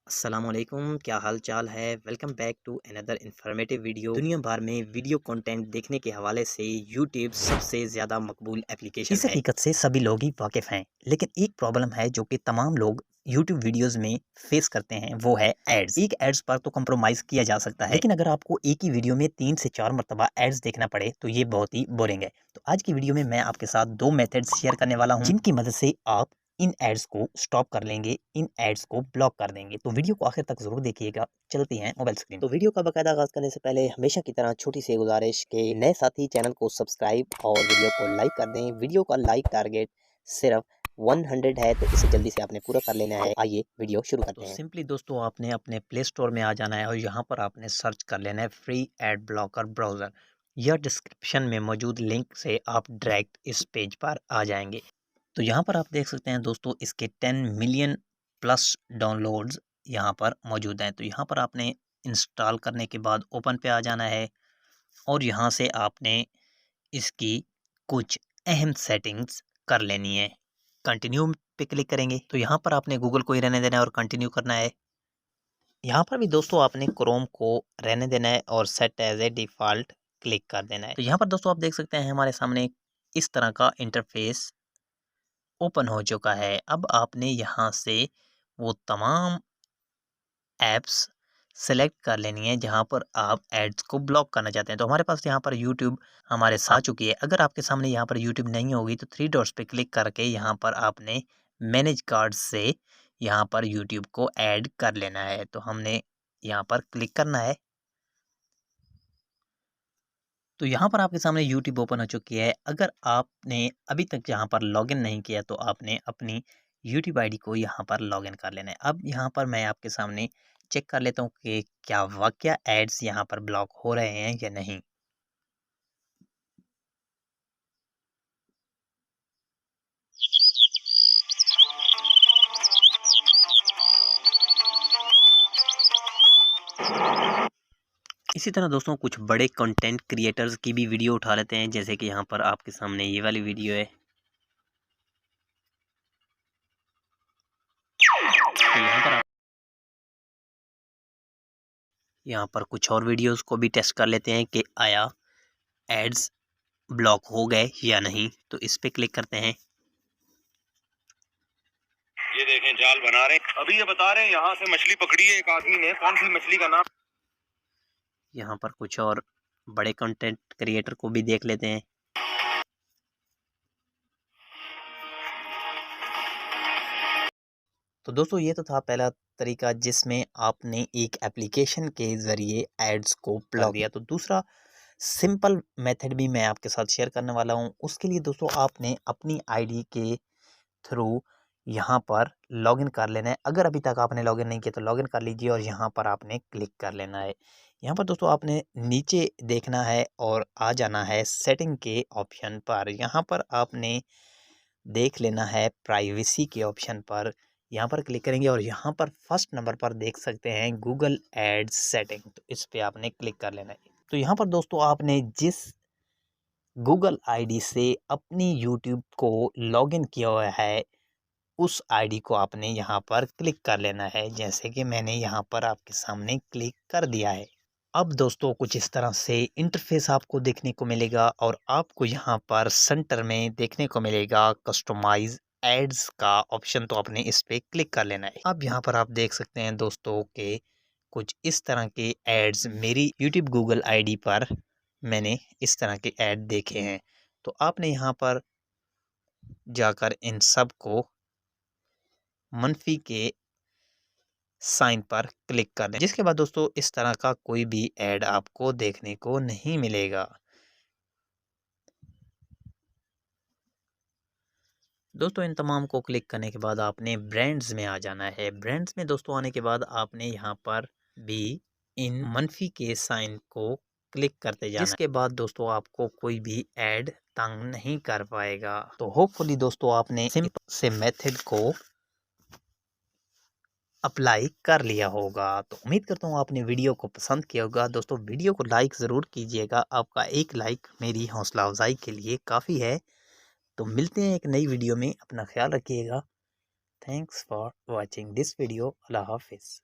अस्सलामुअलैकुम, क्या हाल चाल है। Welcome back to another informative video. दुनिया भर में वीडियो कंटेंट देखने के हवाले से यूट्यूब सबसे ज़्यादा मकबूल एप्लीकेशन इस है। हकीकत से सभी लोग ही वाकिफ़ हैं, लेकिन एक प्रॉब्लम है जो कि तमाम लोग यूट्यूब वीडियोस में फेस करते हैं, वो है एड्स। एक एड्स पर तो कंप्रोमाइज़ किया जा सकता है, लेकिन अगर आपको एक ही वीडियो में 3 से 4 मर्तबा एड्स देखना पड़े तो ये बहुत ही बोरिंग है। तो आज की वीडियो में मैं आपके साथ 2 मेथड्स शेयर करने वाला हूँ, जिनकी मदद से आप इन एड्स को स्टॉप कर लेंगे, इन एड्स को ब्लॉक कर देंगे। तो वीडियो को आखिर तक ज़रूर देखिएगा। चलते हैं मोबाइल स्क्रीन। तो वीडियो का बाकायदा आगाज़ करने से पहले हमेशा की तरह छोटी सी गुजारिश के नए साथी चैनल को सब्सक्राइब और वीडियो को लाइक कर दें। वीडियो का लाइक टारगेट सिर्फ 100 है, तो इसे जल्दी से आपने पूरा कर लेना है। आइए वीडियो शुरू करते हैं। सिंपली दोस्तों आपने अपने प्ले स्टोर में आ जाना है और यहाँ पर आपने सर्च कर लेना है फ्री एड ब्लॉकर ब्राउज़र। यह डिस्क्रिप्शन में मौजूद लिंक से आप डायरेक्ट इस पेज पर आ जाएंगे। तो यहाँ पर आप देख सकते हैं दोस्तों, इसके 10 मिलियन प्लस डाउनलोड्स यहाँ पर मौजूद हैं। तो यहाँ पर आपने इंस्टॉल करने के बाद ओपन पे आ जाना है और यहाँ से आपने इसकी कुछ अहम सेटिंग्स कर लेनी है। कंटिन्यू पे क्लिक करेंगे तो यहाँ पर आपने गूगल को ही रहने देना है और कंटिन्यू करना है। यहाँ पर भी दोस्तों आपने क्रोम को रहने देना है और set as a default click कर देना है। तो यहाँ पर दोस्तों आप देख सकते हैं हमारे सामने इस तरह का इंटरफेस ओपन हो चुका है। अब आपने यहाँ से वो तमाम ऐप्स सेलेक्ट कर लेनी है जहाँ पर आप एड्स को ब्लॉक करना चाहते हैं। तो हमारे पास यहाँ पर यूट्यूब हमारे साथ आ चुकी है। अगर आपके सामने यहाँ पर यूट्यूब नहीं होगी तो 3 डॉट्स पे क्लिक करके यहाँ पर आपने मैनेज कार्ड से यहाँ पर यूट्यूब को ऐड कर लेना है। तो हमने यहाँ पर क्लिक करना है। तो यहाँ पर आपके सामने यूट्यूब ओपन हो चुकी है। अगर आपने अभी तक यहाँ पर लॉगिन नहीं किया तो आपने अपनी यूट्यूब आईडी को यहाँ पर लॉगिन कर लेना है। अब यहाँ पर मैं आपके सामने चेक कर लेता हूँ कि क्या वाकया एड्स यहाँ पर ब्लॉक हो रहे हैं या नहीं। इसी तरह दोस्तों कुछ बड़े कंटेंट क्रिएटर्स की भी वीडियो उठा लेते हैं, जैसे कि यहाँ पर आपके सामने ये वाली वीडियो है। तो यहाँ पर कुछ और वीडियोस को भी टेस्ट कर लेते हैं कि आया एड्स ब्लॉक हो गए या नहीं। तो इस पे क्लिक करते हैं। ये देखें जाल बना रहे, अभी ये बता रहे हैं यहाँ से मछली पकड़ी है एक आदमी ने। कौन सी मछली का नाम? यहाँ पर कुछ और बड़े कंटेंट क्रिएटर को भी देख लेते हैं। तो दोस्तों ये तो था पहला तरीका जिसमें आपने एक एप्लीकेशन के ज़रिए एड्स को ब्लॉक दिया। तो दूसरा सिंपल मेथड भी मैं आपके साथ शेयर करने वाला हूँ। उसके लिए दोस्तों आपने अपनी आईडी के थ्रू यहाँ पर लॉगिन कर लेना है। अगर अभी तक आपने लॉगिन नहीं किया तो लॉगिन कर लीजिए और यहाँ पर आपने क्लिक कर लेना है। यहाँ पर दोस्तों आपने नीचे देखना है और आ जाना है सेटिंग के ऑप्शन पर। यहाँ पर आपने देख लेना है प्राइवेसी के ऑप्शन पर। यहाँ पर क्लिक करेंगे और यहाँ पर फर्स्ट नंबर पर देख सकते हैं गूगल एड्स सेटिंग। तो इस पे आपने क्लिक कर लेना है। तो यहाँ पर दोस्तों आपने जिस गूगल आईडी से अपनी यूट्यूब को लॉगिन किया हुआ है उस आईडी को आपने यहाँ पर क्लिक कर लेना है, जैसे कि मैंने यहाँ पर आपके सामने क्लिक कर दिया है। अब दोस्तों कुछ इस तरह से इंटरफेस आपको देखने को मिलेगा और आपको यहाँ पर सेंटर में देखने को मिलेगा कस्टमाइज एड्स का ऑप्शन। तो आपने इस पे क्लिक कर लेना है। अब यहाँ पर आप देख सकते हैं दोस्तों के कुछ इस तरह के एड्स मेरी यूट्यूब गूगल आईडी पर मैंने इस तरह के ऐड देखे हैं। तो आपने यहाँ पर जाकर इन सब को मनफी के साइन पर क्लिक कर दें, जिसके बाद दोस्तों इस तरह का कोई भी ऐड आपको देखने को नहीं मिलेगा। दोस्तों इन तमाम को क्लिक करने के बाद आपने ब्रांड्स में आ जाना है। ब्रांड्स में दोस्तों आने के बाद आपने यहाँ पर भी इन मनफी के साइन को क्लिक करते जाना, जिसके बाद दोस्तों आपको कोई भी ऐड तंग नहीं कर पाएगा। तो होपफुली दोस्तों आपने सिंपल से मेथड को अप्लाई कर लिया होगा। तो उम्मीद करता हूँ आपने वीडियो को पसंद किया होगा। दोस्तों वीडियो को लाइक ज़रूर कीजिएगा, आपका एक लाइक मेरी हौसला अफजाई के लिए काफ़ी है। तो मिलते हैं एक नई वीडियो में, अपना ख्याल रखिएगा। Thanks for watching this video. अल्लाह हाफिज़।